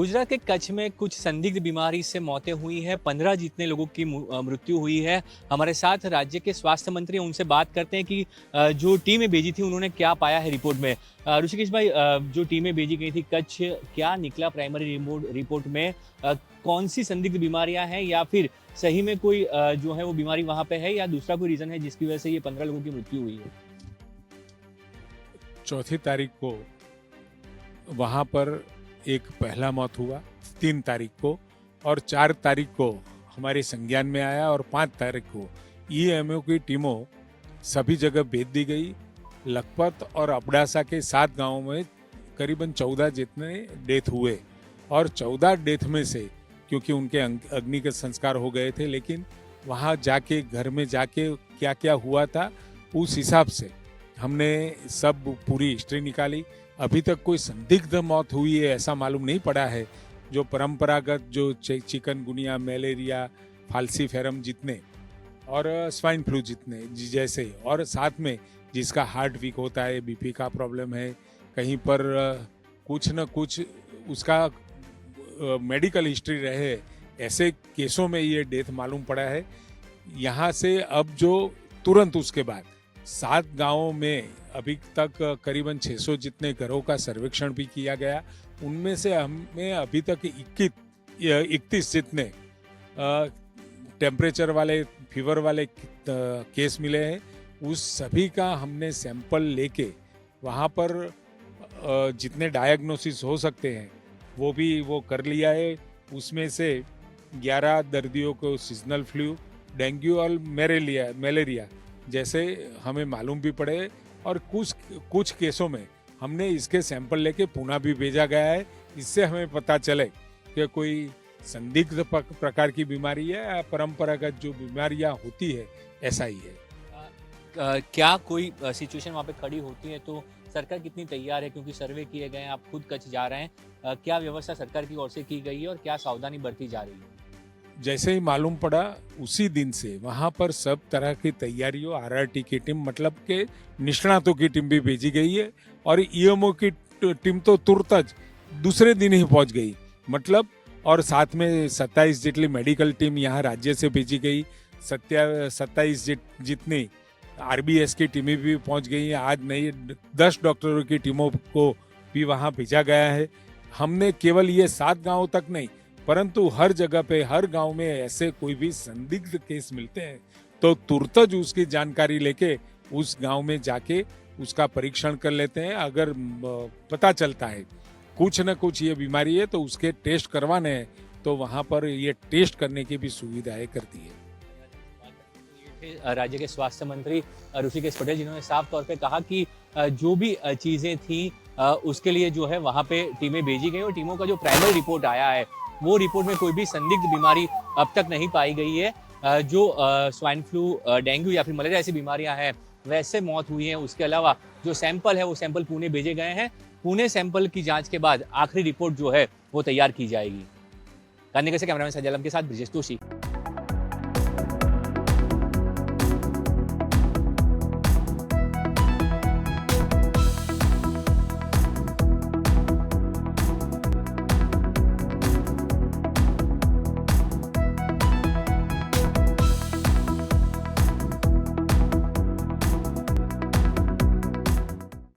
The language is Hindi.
गुजरात के कच्छ में कुछ संदिग्ध बीमारी से मौतें हुई है। 15 जितने लोगों की मृत्यु हुई है। हमारे साथ राज्य के स्वास्थ्य मंत्री हैं, उनसे बात करते हैं कि जो टीमें भेजी थी उन्होंने क्या पाया है रिपोर्ट में। ऋषिकेश भाई, जो टीमें भेजी गई थी कच्छ, क्या निकला प्राइमरी रिपोर्ट में? कौन सी संदिग्ध बीमारियां हैं, या फिर सही में कोई जो है वो बीमारी वहां पे है, या दूसरा कोई रीजन है जिसकी वजह से ये 15 लोगों की मृत्यु हुई है? 4 तारीख को वहाँ पर एक पहला मौत हुआ, 3 तारीख को, और 4 तारीख को हमारे संज्ञान में आया, और 5 तारीख को ईएमओ की टीमों सभी जगह भेज दी गई। लखपत और अबडासा के 7 गांवों में करीबन 14 जितने डेथ हुए, और 14 डेथ में से क्योंकि उनके अग्नि के संस्कार हो गए थे, लेकिन वहाँ जाके घर में जाके क्या क्या हुआ था उस हिसाब से हमने सब पूरी हिस्ट्री निकाली। अभी तक कोई संदिग्ध मौत हुई है ऐसा मालूम नहीं पड़ा है। जो परंपरागत जो चिकनगुनिया, मलेरिया, फाल्सीफेरम जितने और स्वाइन फ्लू जितने जैसे, और साथ में जिसका हार्ट वीक होता है, बीपी का प्रॉब्लम है, कहीं पर कुछ न कुछ उसका मेडिकल हिस्ट्री रहे, ऐसे केसों में ये डेथ मालूम पड़ा है। यहाँ से अब जो तुरंत उसके बाद 7 गांवों में अभी तक करीबन 600 जितने घरों का सर्वेक्षण भी किया गया। उनमें से हमें अभी तक 31 जितने टेम्परेचर वाले, फीवर वाले केस मिले हैं। उस सभी का हमने सैंपल लेके वहाँ पर जितने डायग्नोसिस हो सकते हैं वो कर लिया है। उसमें से 11 दर्दियों को सीजनल फ्लू, डेंगू और मलेरिया जैसे हमें मालूम भी पड़े, और कुछ केसों में हमने इसके सैंपल लेके पुणे भी भेजा गया है। इससे हमें पता चले कि कोई संदिग्ध प्रकार की बीमारी है या परंपरागत जो बीमारियां होती है ऐसा ही है। क्या कोई सिचुएशन वहाँ पे खड़ी होती है तो सरकार कितनी तैयार है? क्योंकि सर्वे किए गए हैं, आप खुद कच्छ जा रहे हैं, क्या व्यवस्था सरकार की ओर से की गई है और क्या सावधानी बरती जा रही है? जैसे ही मालूम पड़ा उसी दिन से वहाँ पर सब तरह की तैयारियों, आरआरटी की टीम, मतलब के निष्णातों की टीम भी भेजी गई है, और ईएमओ की टीम तो तुरंत दूसरे दिन ही पहुँच गई, मतलब, और साथ में 27 जितनी मेडिकल टीम यहाँ राज्य से भेजी गई। 27 जितनी आरबीएस की टीमें भी पहुँच गई हैं। आज नई 10 डॉक्टरों की टीमों को भी वहाँ भेजा गया है। हमने केवल ये 7 गाँव तक नहीं, परंतु हर जगह पे, हर गांव में ऐसे कोई भी संदिग्ध केस मिलते हैं तो तुरंत उसकी जानकारी लेके उस गांव में जाके उसका परीक्षण कर लेते हैं। अगर पता चलता है कुछ न कुछ ये बीमारी है तो उसके टेस्ट करवाने हैं, तो वहां पर ये टेस्ट करने की भी सुविधाएं कर दी है। राज्य के स्वास्थ्य मंत्री ऋषिकेश पटेल, जिन्होंने साफ तौर पे कहा कि जो भी चीजें थी उसके लिए जो है वहां पे टीमें भेजी गई, और टीमों का जो प्राइमरी रिपोर्ट आया है वो रिपोर्ट में कोई भी संदिग्ध बीमारी अब तक नहीं पाई गई है। जो स्वाइन फ्लू, डेंगू या फिर मलेरिया ऐसी बीमारियां हैं वैसे मौत हुई है। उसके अलावा जो सैंपल है वो सैंपल पुणे भेजे गए हैं। पुणे सैंपल की जांच के बाद आखिरी रिपोर्ट जो है वो तैयार की जाएगी। गांधीनगर से कैमरामैन सज्जलम के साथ ब्रिजेश जोशी।